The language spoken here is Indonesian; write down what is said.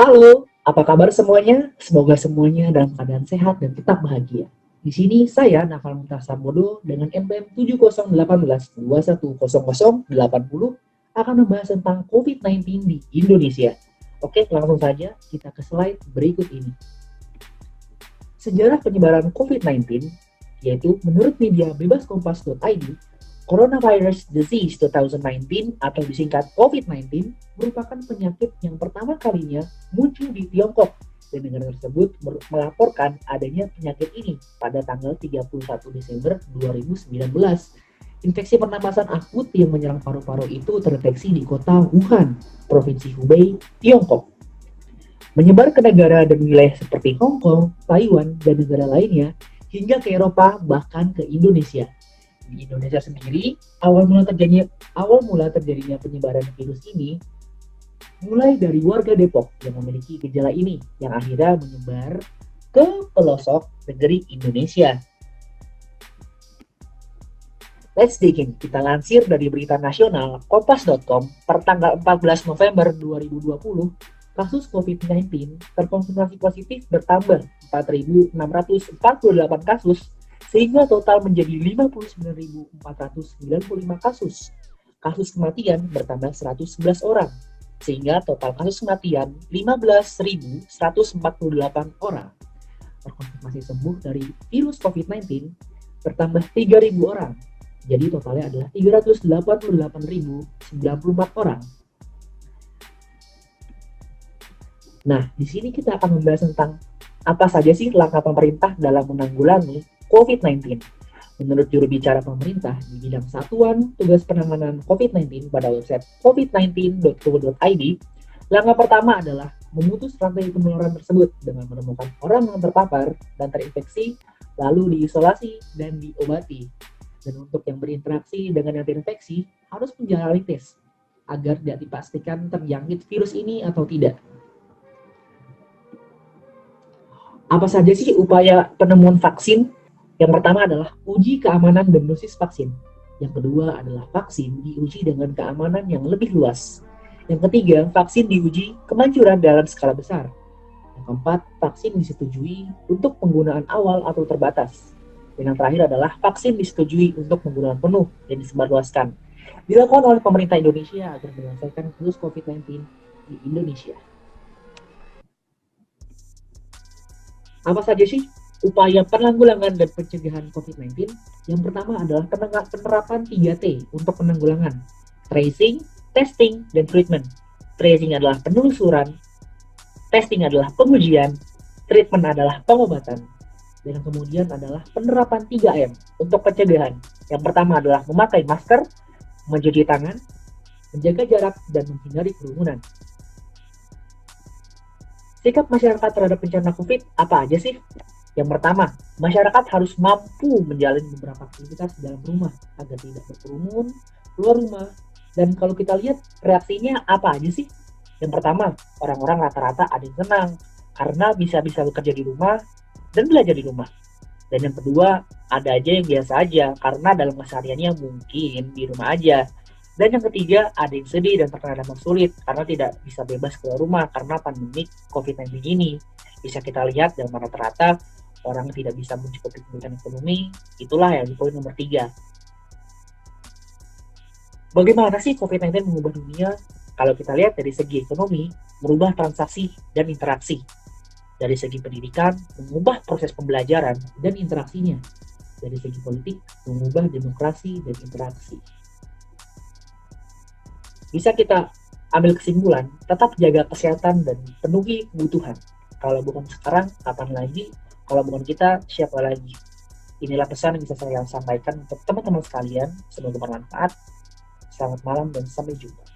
Halo, apa kabar semuanya? Semoga semuanya dalam keadaan sehat dan tetap bahagia. Di sini saya Naval Muntar Sambodo dengan NPM 7018 210080 akan membahas tentang COVID-19 di Indonesia. Oke, langsung saja kita ke slide berikut ini. Sejarah penyebaran COVID-19, yaitu menurut media bebaskompas.id, Coronavirus Disease 2019 atau disingkat COVID-19 merupakan penyakit yang pertama kalinya muncul di Tiongkok dan negara tersebut melaporkan adanya penyakit ini pada tanggal 31 Desember 2019. Infeksi pernapasan akut yang menyerang paru-paru itu terdeteksi di kota Wuhan, Provinsi Hubei, Tiongkok. Menyebar ke negara dan wilayah seperti Hong Kong, Taiwan, dan negara lainnya hingga ke Eropa bahkan ke Indonesia. Di Indonesia sendiri, awal mula terjadinya penyebaran virus ini mulai dari warga Depok yang memiliki gejala ini yang akhirnya menyebar ke pelosok negeri Indonesia. Let's dig in. Kita lansir dari berita nasional kompas.com per tanggal 14 November 2020, kasus COVID-19 terkonfirmasi positif bertambah 4.648 kasus sehingga total menjadi 59.495 kasus. Kasus kematian bertambah 111 orang, sehingga total kasus kematian 15.148 orang. Terkonfirmasi sembuh dari virus COVID-19 bertambah 3.000 orang, jadi totalnya adalah 388.094 orang. Nah, di sini kita akan membahas tentang apa saja sih langkah pemerintah dalam menanggulangi COVID-19. Menurut juru bicara pemerintah di bidang Satuan Tugas Penanganan COVID-19 pada website covid19.go.id, langkah pertama adalah memutus rantai penularan tersebut dengan menemukan orang yang terpapar dan terinfeksi, lalu diisolasi dan diobati. Dan untuk yang berinteraksi dengan yang terinfeksi, harus menjalani tes agar tidak dipastikan terjangkit virus ini atau tidak. Apa saja sih upaya penemuan vaksin? Yang pertama adalah uji keamanan dan dosis vaksin. Yang kedua adalah vaksin diuji dengan keamanan yang lebih luas. Yang ketiga, vaksin diuji kemanjuran dalam skala besar. Yang keempat, vaksin disetujui untuk penggunaan awal atau terbatas. Dan yang terakhir adalah vaksin disetujui untuk penggunaan penuh dan disebarluaskan. Dilakukan oleh pemerintah Indonesia agar menyelesaikan virus COVID-19 di Indonesia. Apa saja sih upaya penanggulangan dan pencegahan COVID-19? Yang pertama adalah penerapan 3T untuk penanggulangan: tracing, testing, dan treatment. Tracing adalah penelusuran, testing adalah pengujian, treatment adalah pengobatan. Dan kemudian adalah penerapan 3M untuk pencegahan. Yang pertama adalah memakai masker, mencuci tangan, menjaga jarak, dan menghindari kerumunan. Sikap masyarakat terhadap bencana COVID apa aja sih? Yang pertama, masyarakat harus mampu menjalani beberapa aktivitas di dalam rumah agar tidak berkerumun, keluar rumah. Dan kalau kita lihat reaksinya apa aja sih? Yang pertama, orang-orang rata-rata ada yang senang karena bisa bekerja di rumah dan belajar di rumah. Dan yang kedua, ada aja yang biasa aja karena dalam kesehariannya mungkin di rumah aja. Dan yang ketiga, ada yang sedih dan terkena dampak sulit karena tidak bisa bebas keluar rumah karena pandemi COVID-19 ini. Bisa kita lihat dalam rata-rata orang tidak bisa mencukupi kebutuhan ekonomi, itulah yang di poin nomor 3. Bagaimana sih COVID-19 mengubah dunia? Kalau kita lihat dari segi ekonomi, merubah transaksi dan interaksi. Dari segi pendidikan, mengubah proses pembelajaran dan interaksinya. Dari segi politik, mengubah demokrasi dan interaksi. Bisa kita ambil kesimpulan, tetap jaga kesehatan dan penuhi kebutuhan. Kalau bukan sekarang, kapan lagi? Kalau bukan kita, siapa lagi? Inilah pesan yang bisa saya sampaikan untuk teman-teman sekalian. Semoga bermanfaat. Selamat malam dan sampai jumpa.